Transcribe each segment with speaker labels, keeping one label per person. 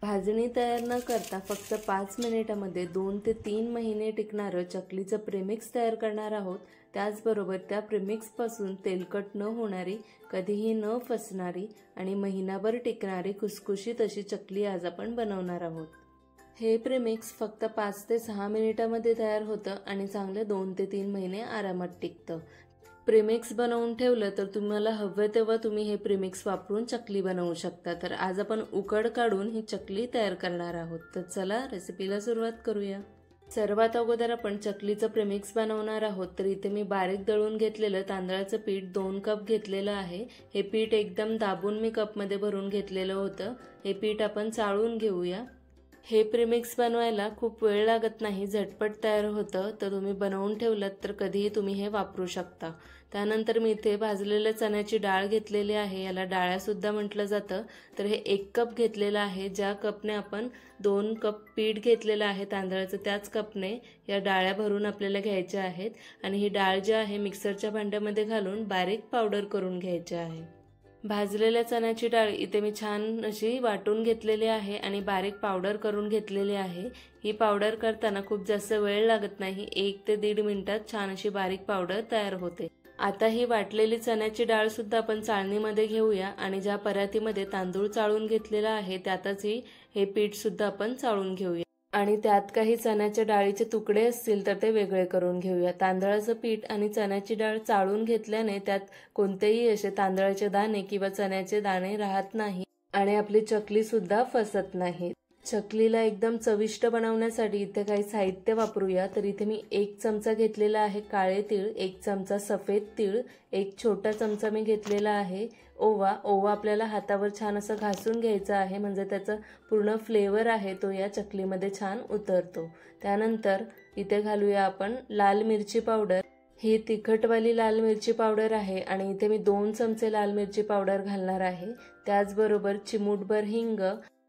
Speaker 1: भाजणी तयार न करता फक्त 5 मिनिटांमध्ये 2 ते 3 महिने टिकणारं चकलीचं प्रेमिक्स तयार करणार आहोत। त्याचबरोबर त्या प्रेमिक्सपासून तेलकट न होणारी, कधीही न फसणारी आणि महिनाभर टिकणारी खुसखुशीत अशी चकली आज आपण बनवणार आहोत। हे प्रेमिक्स फक्त 5 ते 6 मिनिटांमध्ये तयार होतं आणि चांगले 2 ते 3 महिने आरामात टिकतं। प्रेमिक्स बनवून ठेवलं तर तुम्हाला हवं तेव्हा तुम्ही हे प्रेमिक्स वापरून चकली बनवू शकता। तर आज आपण उकड काढून ही चकली तयार करणार आहोत। तर चला रेसिपीला सुरुवात करूया। सर्वात अगोदर आपण चकलीचं प्रेमिक्स बनवणार आहोत। तर इथे मी बारीक दळून घेतलेलं तांदळाचं पीठ 2 कप घेतलेलं आहे। हे पीठ एकदम दाबून मी कपमध्ये भरून घेतलेलं होतं। हे पीठ आपण चाळून घेऊया। हे प्रेमिक्स बनवायला खूप वेळ लागत नाही, झटपट तयार होतं। तर तुम्ही बनवून ठेवलात तर कधीही तुम्ही हे वापरू शकता। त्यानंतर मी इथे भाजलेल्या चण्याची डाळ घेतलेली आहे, याला डाळ्या सुद्धा म्हटलं जातं। तर हे 1 कप घेतलेलं आहे। ज्या कपने आपण 2 कप पीठ घेतलेलं आहे तांदळाचं, त्याच कपने या डाळ्या भरून आपल्याला घ्यायच्या आहेत आणि ही डाळ जी आहे मिक्सरच्या भांड्यामध्ये घालून बारीक पावडर करून घ्यायची आहे। भाजलेल्या चण्याची डाळ इथे मी छान अशी वाटून घेतलेली आहे आणि बारीक पावडर करून घेतलेली आहे। ही पावडर करताना खूप जास्त वेळ लागत नाही, 1 ते 1.5 मिनिटात छान अशी बारीक पावडर तयार होते। आता ही वाटलेली चण्याची डाळ सुद्धा आपण चाळणीमध्ये घेऊया आणि ज्या परातीमध्ये तांदूळ चाळून घेतलेला आहे त्यातच हे पीठ सुद्धा आपण चाळून घेऊया आणि त्यात काही चण्याच्या डाळीचे तुकडे असतील तर ते वेगळे करून घेऊया। तांदळाचं पीठ आणि चण्याची डाळ चाळून घेतल्याने त्यात कोणतेही असे तांदळाचे दाणे किंवा चण्याचे दाणे राहत नाही आणि आपली चकली सुद्धा फसत नाही। चकलीला एकदम चविष्ट बनवण्यासाठी इथे काही साहित्य वापरूया। तर इथे मी 1 चमचा घेतलेला आहे काळे तीळ, 1 चमचा सफेद तीळ, 1 छोटा चमचा मी घेतलेला आहे ओवा। ओवा आपल्याला हातावर छान असं घासून घ्यायचा आहे, म्हणजे त्याचा पूर्ण फ्लेवर आहे तो या चकलीमध्ये छान उतरतो। त्यानंतर इथे घालूया आपण लाल मिरची पावडर। ही तिखटवाली लाल मिरची पावडर आहे आणि इथे मी 2 चमचे लाल मिरची पावडर घालणार आहे। त्याचबरोबर चिमूटभर हिंग,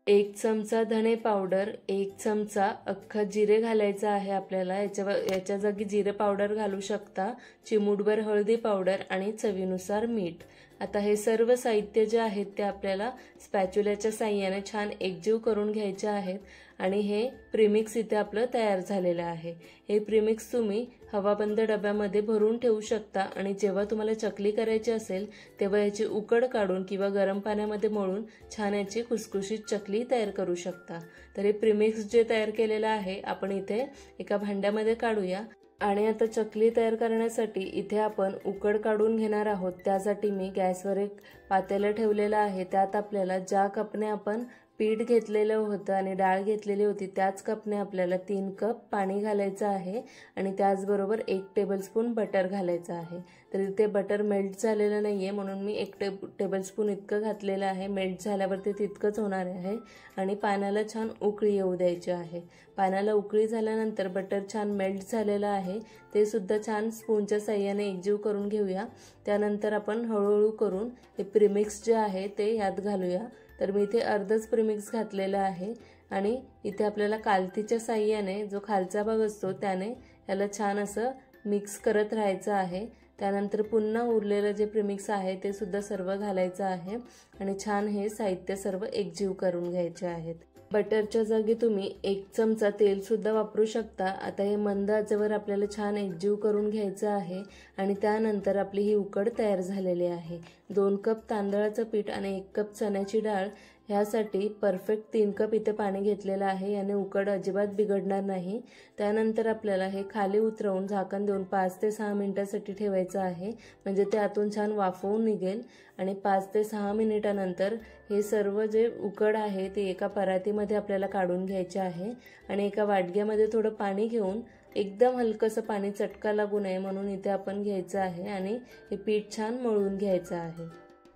Speaker 1: 1 चमचा धणे पावडर, 1 चमचा अख्खा जिरे घालायचा आहे आपल्याला, याच्या जागी जिरे पावडर घालू शकता, चिमूटभर हळदी पावडर आणि चवीनुसार मीठ। आता हे सर्व साहित्य जे आहेत ते आपल्याला स्पॅच्युलाच्या साहाय्याने छान एकजीव करून घ्यायचे आहेत आणि हे प्रीमिक्स इथे आपलं तयार झालेलं आहे। हे प्रीमिक्स तुम्ही हवाबंद डब्यामध्ये भरून ठेवू शकता आणि जेव्हा तुम्हाला चकली करायची असेल तेव्हा याची उकड काढून किंवा गरम पाण्यामध्ये मळून छान याची खुसखुशीत चकली तयार करू शकता। तर हे प्रीमिक्स जे तयार केलेलं आहे आपण इथे एका भांड्यामध्ये काढूया आणि आता चकली तयार करण्यासाठी इथे आपण उकड काढून घेणार आहोत। त्यासाठी मी गॅसवर एक पातेलं ठेवलेलं आहे। त्यात आपल्याला ज्या कपने आपण पीठ घेतलेलं होतं आणि डाळ घेतलेली होती त्याच कपने आपल्याला 3 कप पाणी घालायचं आहे आणि त्याचबरोबर 1 टेबलस्पून बटर घालायचं आहे। तर इथे बटर मेल्ट झालेलं नाहीये म्हणून मी 1 टेबलस्पून इतकं घातलेलं आहे। मेल्ट झाल्यावर ते तितकंच होणार आहे आणि पाण्याला छान उकळी येऊ द्यायची आहे। पाण्याला उकळी झाल्यानंतर बटर छान मेल्ट झालेलं आहे, ते सुद्धा छान स्पूनच्या साहाय्याने एकजीव करून घेऊया। त्यानंतर आपण हळूहळू करून हे प्रीमिक्स जे आहे ते यात घालूया। तर मी इथे अर्धच प्रीमिक्स घातलेलं आहे आणि इथे आपल्याला कालथीच्या साहाय्याने जो खालचा भाग असतो त्याने याला छान असं मिक्स करत राहायचं आहे। त्यानंतर पुन्हा उरलेलं जे प्रीमिक्स आहे ते सुद्धा सर्व घालायचं आहे आणि छान हे साहित्य सर्व एकजीव करून घ्यायचे आहेत। बटरच्या जागी तुम्ही 1 चमचा तेल सुद्धा वापरू शकता। आता हे मंद आचेवर आपल्याला छान एकजीव करून घ्यायचं आहे आणि त्यानंतर आपली ही उकड तयार झालेली आहे। 2 कप तांदळाचं पीठ आणि 1 कप चण्याची डाळ ह्यासाठी परफेक्ट 3 कप इथे पाणी घेतलेलं आहे, याने उकड अजिबात बिघडणार नाही। त्यानंतर आपल्याला हे खाली उतरवून झाकण देऊन 5 ते 6 मिनिटांसाठी ठेवायचं आहे, म्हणजे ते आतून छान वाफवून निघेल आणि 5 ते 6 मिनिटांनंतर हे सर्व जे उकड आहे ते एका परातीमध्ये आपल्याला काढून घ्यायचे आहे आणि एका वाटग्यामध्ये थोडं पाणी घेऊन एकदम हलकंसं पाणी चटका लागू नये म्हणून इथे आपण घ्यायचं आहे आणि हे पीठ छान मळून घ्यायचं आहे।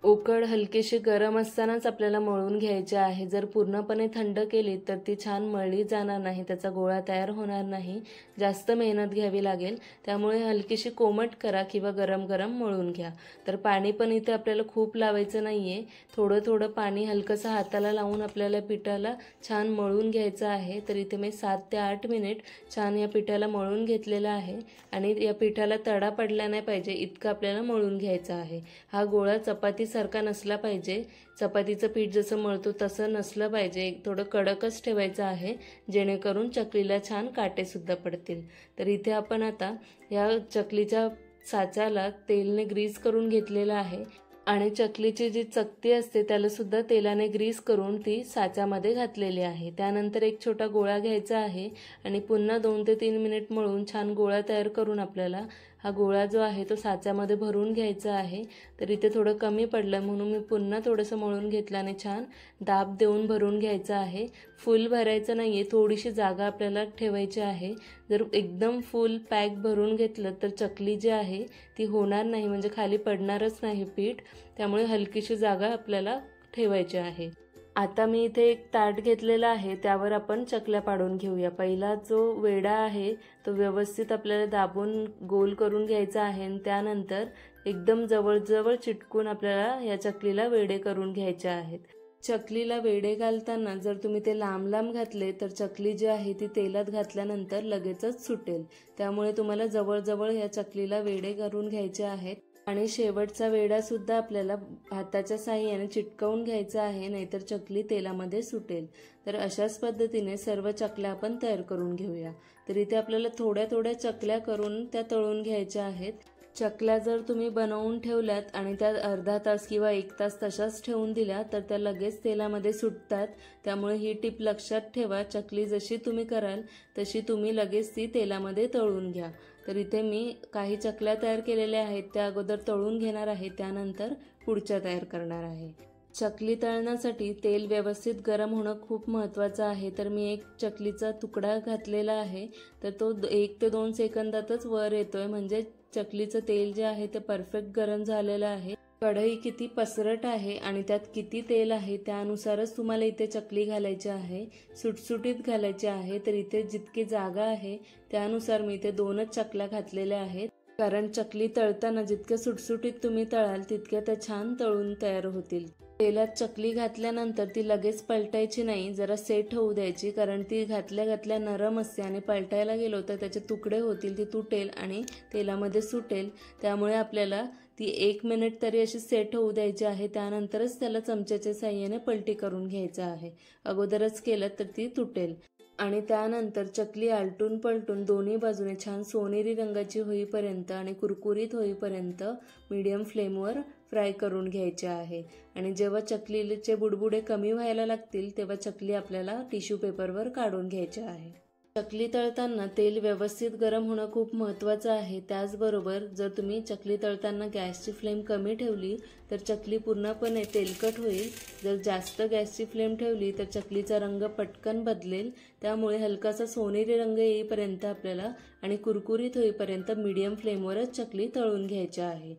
Speaker 1: उकड हलकीशी गरम असतानाच आपल्याला मळून घ्यायची आहे। जर पूर्णपणे थंड केली तर ती छान मळली जाणार नाही, त्याचा गोळा तयार होणार नाही, जास्त मेहनत घ्यावी लागेल। त्यामुळे हलकीशी कोमट करा किंवा गरम गरम मळून घ्या। तर पाणी पण इथे आपल्याला खूप लावायचं नाहीये, थोडं थोडं पाणी हलकंसं हाताला लावून आपल्याला पिठाला छान मळून घ्यायचं आहे। तर इथे मी 7 ते 8 मिनिट छान या पिठाला मळून घेतलेलं आहे आणि या पिठाला तडा पडला नाही पाहिजे इतकं आपल्याला मळून घ्यायचं आहे। हा गोळा चपाती चपातीसारखा नसला पाहिजे, चपातीचं पीठ जसं मळतो तसं नसलं पाहिजे, थोडं कडकच ठेवायचं आहे, जेणेकरून चकलीला छान काटेसुद्धा पडतील। तर इथे आपण आता या चकलीच्या साच्याला तेलने ग्रीस करून घेतलेलं आहे आणि चकलीची जी चकती असते त्याला सुद्धा तेलाने ग्रीस करून ती साच्यामध्ये घातलेली आहे। त्यानंतर एक छोटा गोळा घ्यायचा आहे आणि पुन्हा 2 ते 3 मिनिट मळून छान गोळा तयार करून आपल्याला हा गोळा जो आहे तो साच्यामध्ये भरून घ्यायचा आहे। तर इथे थोडं कमी पडलं म्हणून मी पुन्हा थोडंसं मळून घेतलं आणि छान दाब देऊन भरून घ्यायचं आहे। फुल भरायचं नाहीये, थोडीशी जागा आपल्याला ठेवायची आहे। जर एकदम फुल पॅक भरून घेतलं तर चकली जी आहे ती होणार नाही, म्हणजे खाली पडणारच नाही पीठ, त्यामुळे हलकीशी जागा आपल्याला ठेवायची आहे। आता मी इथे एक ताट घेतलेला आहे, त्यावर आपण चकल्या पाडून घेऊया। पहिला जो वेढा आहे तो व्यवस्थित आपल्याला दाबून गोल करून घ्यायचा आहे आणि त्यानंतर एकदम जवळ चिटकून आपल्याला या चकलीला वेढे करून घ्यायचे आहेत। चकलीला वेढे घालताना जर तुम्ही ते लांब लांब घातले तर चकली जी आहे ती तेलात घातल्यानंतर लगेचच सुटेल, त्यामुळे तुम्हाला जवळ या चकलीला वेढे करून घ्यायचे आहेत। आणि शेवटचा वेढा सुद्धा आपल्याला हाताच्या साहाय्याने चिटकवून घ्यायचा आहे, नाहीतर चकली तेलामध्ये सुटेल। तर अशाच पद्धतीने सर्व चकल्या आपण तयार करून घेऊया। तर इथे आपल्याला थोड्या चकल्या करून त्या तळून घ्यायच्या आहेत। चकल्या जर तुम्ही बनवून ठेवल्यात आणि त्या अर्धा तास किंवा 1 तास तशाच ठेवून दिल्या तर त्या लगेच तेलामध्ये सुटतात, त्यामुळे ही टिप लक्षात ठेवा। चकली जशी तुम्ही कराल तशी तुम्ही लगेच ती तेलामध्ये तळून घ्या। तर इथे मी काही चकल्या तयार केलेल्या आहेत, त्या अगोदर तळून घेणार आहे, त्यानंतर पुढच्या तयार करणार आहे। चकली तळण्यासाठी तेल व्यवस्थित गरम होणं खूप महत्त्वाचं आहे। तर मी एक चकलीचा तुकडा घातलेला आहे, तर तो 1 ते 2 सेकंदातच वर येतोय, म्हणजे चकलीचं तेल जे आहे ते परफेक्ट गरम झालेलं आहे। कढई किती पसरट आहे आणि त्यात किती तेल आहे त्यानुसारच तुम्हाला इथे चकली घालायची आहे, सुटसुटीत घालायची आहे। तर इथे जितकी जागा आहे त्यानुसार मी इथे 2च चकल्या घातलेल्या आहेत, कारण चकली तळताना जितक्या सुटसुटीत तुम्ही तळाल तितक्या त्या छान तळून तयार होतील। तेलात चकली घातल्यानंतर ती लगेच पलटायची नाही, जरा सेट होऊ द्यायची, कारण ती घातल्या नरम असते आणि पलटायला गेलो तर त्याचे तुकडे होतील, ती तुटेल आणि तेलामध्ये सुटेल। त्यामुळे आपल्याला ती 1 मिनिट तरी अशी सेट होऊ द्यायची आहे, त्यानंतरच त्याला चमच्याच्या साहाय्याने पलटी करून घ्यायचं आहे। अगोदरच केलं तर ती तुटेल। आणि त्यानंतर चकली आलटून पलटून दोन्ही बाजूने छान सोनेरी रंगाची होईपर्यंत आणि कुरकुरीत होईपर्यंत मीडियम फ्लेमवर फ्राय करून घ्यायचे आहे। आणि जेव्हा चकलीचे बुडबुडे कमी व्हायला लागतील तेव्हा चकली आपल्याला टिश्यू पेपरवर काढून घ्यायची आहे। चकली तळताना तेल व्यवस्थित गरम होणं खूप महत्त्वाचं आहे। त्याचबरोबर जर तुम्ही चकली तळताना गॅसची फ्लेम कमी ठेवली तर चकली पूर्णपणे तेलकट होईल, जर जास्त गॅसची फ्लेम ठेवली तर चकलीचा रंग पटकन बदलेल। त्यामुळे हलकासा सोनेरी रंग येईपर्यंत आपल्याला आणि कुरकुरीत होईपर्यंत मीडियम फ्लेमवरच चकली तळून घ्यायची आहे।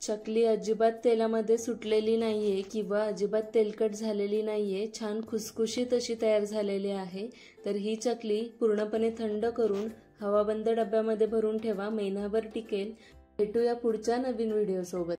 Speaker 1: चकली अजिबात तेलामध्ये सुटलेली नाहीये किंवा अजिबात तेलकट झालेली नाहीये, छान खुसखुशीत अशी तयार झालेली आहे। तर ही चकली पूर्णपणे थंड करून हवाबंद डब्यामध्ये भरून ठेवा, महिनाभर टिकेल। भेटूया पुढच्या नवीन व्हिडिओ सोबत।